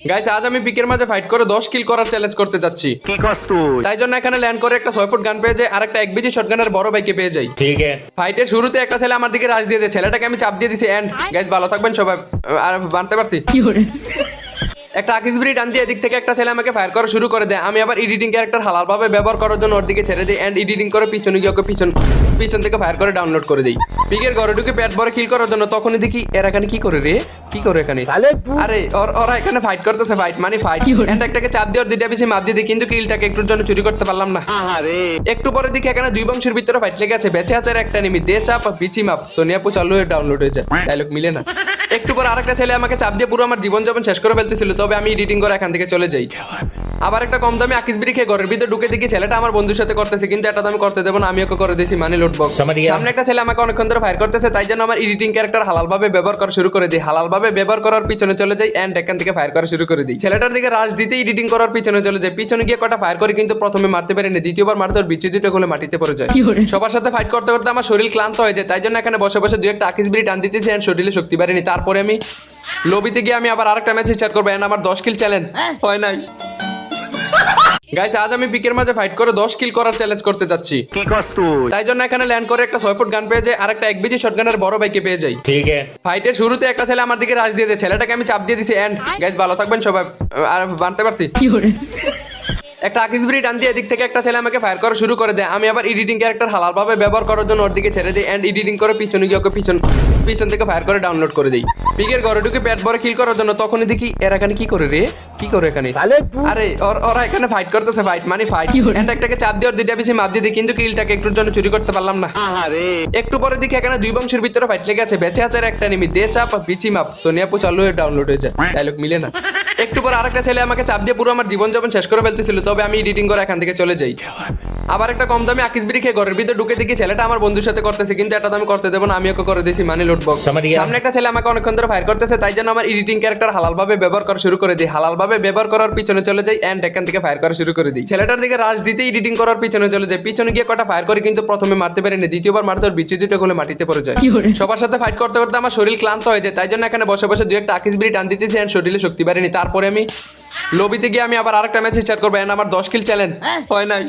Guys আজ আমি পিকের মাঝে ফাইট করে 10 কিল করার চ্যালেঞ্জ করতে যাচ্ছি। কি করছ তুই? তাই জন্য এখানে ল্যান্ড করে একটা 6 ফুট গান পেয়ে যাই আর একটা 1 বিজি শটগানের বড় বাইকে পেয়ে যাই। ঠিক আছে। ফাইটের শুরুতে একটা ছেলে আমার দিকে রাশ দিয়ে দেয়, ছেলেটাকে আমি চাপ দিয়ে দিছি এন্ড গাইস ভালো থাকবেন সবাই। আর বানতে পারছি একটা আকিসবিরি টান দিয়ে এদিক থেকে একটা ছেলে আমাকে ফায়ার করা শুরু করে দেয়। আমি আবার এডিটিং ক্যারেক্টার হালালভাবে ব্যবহার করার জন্য ওর দিকে ছেড়ে দিই এন্ড এডিটিং করে পিছনে গিয়ে ওকে পিছন থেকে ফায়ার করে ডাউনলোড করে দিই। পিকের ঘরে ঢুকে পেট ভরে কিল করার জন্য তখনই দেখি এরা এখানে কি করে রে, কি করে এখানে? আরে ওরা এখানে ফাইট করতেছে, ফাইট মানে ফাইট এন্ড একটাকে চাপ দিয়ে ওর দুইটা পিছে মাপ দিয়ে দিই, কিন্তু কিলটাকে একটুর জন্য চুরি করতে পারলাম না। আহারে একটু পরে দেখি এখানে দুই বংশের ভিতরে ফাইট লেগে আছে, বেঁচে আছে একটা এনিমি, দে চাপ পিছি মাপ সোনিয়াপু চালু হয়ে ডাউনলোড হয়ে যায়, ডায়লগ মিলে না। একটু পর আরেকটা ছেলে আমাকে চাপ দিয়ে পুরো আমার জীবন যাপন শেষ করে ফেলতেছিল, তবে আমি এডিটিং করে এখান থেকে চলে যাই। আবার একটা কম দামে আকিসবিরি খেয়ে ঘরের ভিতরে ঢুকে দেখি ছেলেটা আমার বন্ধুর সাথে করতেছে, কিন্তু এটা তো আমি করতে দেবো না, আমি ওকে করে দিয়েছি মানি লোড বক্স। সামনে একটা ছেলে আমাকে অনেকক্ষণ ধরে ফায়ার করতেছে, তাই জন্য আমার এডিটিং ক্যারেক্টার হালালভাবে ব্যবহার করা শুরু করে দিই। হালালভাবে ব্যবহার করার পিছনে চলে যাই এন্ড এখান থেকে ফায়ার করা শুরু করে দিই। ছেলেটার দিকে রাশ দিতে এডিটিং করার পিছনে চলে যায়, পিছনে গিয়ে কটা ফায়ার করি, কিন্তু প্রথমে মারতে পারিনি, দ্বিতীয়বার মারতে ওর বিচ্ছি দুটো খুলে মাটিতে পড়ে যায়। সবার সাথে ফাইট করতে করতে আমার শরীর ক্লান্ত হয়ে যায়, তাই জন্য এখানে বসে বসে দুই একটা আকিসবিরি টান দিতেছি এন্ড শরীরে শক্তি বাড়েনি। তারপরে আমি লবিতে গিয়ে আমি আবার আরেকটা ম্যাচ স্টার্ট করবো এন্ড আমার 10 কিল চ্যালেঞ্জ হয় নাই। গাইস আজ আমি পিকের মাঝে ফাইট করে 10 কিল করার চ্যালেঞ্জ করতে যাচ্ছি। কি করছ তুই? তাই জন্য এখানে ল্যান্ড করে একটা 6 ফুট গান পেয়ে যাই আর একটা 1 বিজি শটগানের বড় বাইকে পেয়ে যাই। ঠিক আছে। ফাইটের শুরুতে একটা ছেলে আমার দিকে রাশ দিয়ে দেয়, ছেলেটাকে আমি চাপ দিয়ে দিছি এন্ড গাইস ভালো থাকবেন সবাই। আর বানতে পারছি একটা আকিসবিরি টান দিয়ে এদিক থেকে একটা ছেলে আমাকে ফায়ার করা শুরু করে দেয়। আমি আবার এডিটিং ক্যারেক্টার হালালভাবে ব্যবহার করার জন্য ওর দিকে ছেড়ে দিই এন্ড এডিটিং করে পিছনে গিয়ে ওকে পিছন থেকে ফায়ার করে ডাউনলোড করে দিই। পিকের ঘরে ঢুকে পেট ভরে কিল করার জন্য তখনই দেখি এরা এখানে কি করে রে, কি করে এখানে? আরে ওরা এখানে ফাইট করতেছে, ফাইট মানে ফাইট এন্ড একটাকে চাপ দিয়ে ওর দুইটা পিছে মাপ দিয়ে দিই, কিন্তু কিলটাকে একটুর জন্য চুরি করতে পারলাম না। আহারে একটু পরে দেখি এখানে দুই বংশের ভিতরে ফাইট লেগে আছে, বেঁচে আছে একটা এনিমি, দে চাপ পিছি মাপ সোনিয়াপু চালু হয়ে ডাউনলোড হয়ে যায়, ডায়লগ মিলে না। একটু পর আরেকটা ছেলে আমাকে চাপ দিয়ে পুরো আমার জীবন যাপন শেষ করে ফেলতেছিল, তবে আমি এডিটিং করে এখান থেকে চলে যাই। আবার একটা কম দামে আকিসবিরি খেয়ে ঘরের ভিতরে ঢুকে দেখি ছেলেটা আমার বন্ধুর সাথে করতেছে, কিন্তু এটা তো আমি করতে দেবো না, আমি ওকে করে দিয়েছি মানি লোড বক্স। সামনে একটা ছেলে আমাকে অনেকক্ষণ ধরে ফায়ার করতেছে, তাই জন্য আমার এডিটিং ক্যারেক্টার হালালভাবে ব্যবহার করা শুরু করে দিই। হালালভাবে ব্যবহার করার পিছনে চলে যাই এন্ড এখান থেকে ফায়ার করা শুরু করে দিই। ছেলেটার দিকে রাশ দিতে এডিটিং করার পিছনে চলে যায়, পিছনে গিয়ে কটা ফায়ার করি, কিন্তু প্রথমে মারতে পারিনি, দ্বিতীয়বার মারতে ওর বিচ্ছি দুটো খুলে মাটিতে পড়ে যায়। সবার সাথে ফাইট করতে করতে আমার শরীর ক্লান্ত হয়ে যায়, তাই জন্য এখানে বসে বসে দুই একটা আকিসবিরি টান দিতেছি এন্ড শরীরে শক্তি বাড়েনি। তারপরে আমি লবিতে গিয়ে আমি আবার আরেকটা ম্যাচ স্টার্ট করবো এন্ড আমার 10 কিল চ্যালেঞ্জ হয় নাই।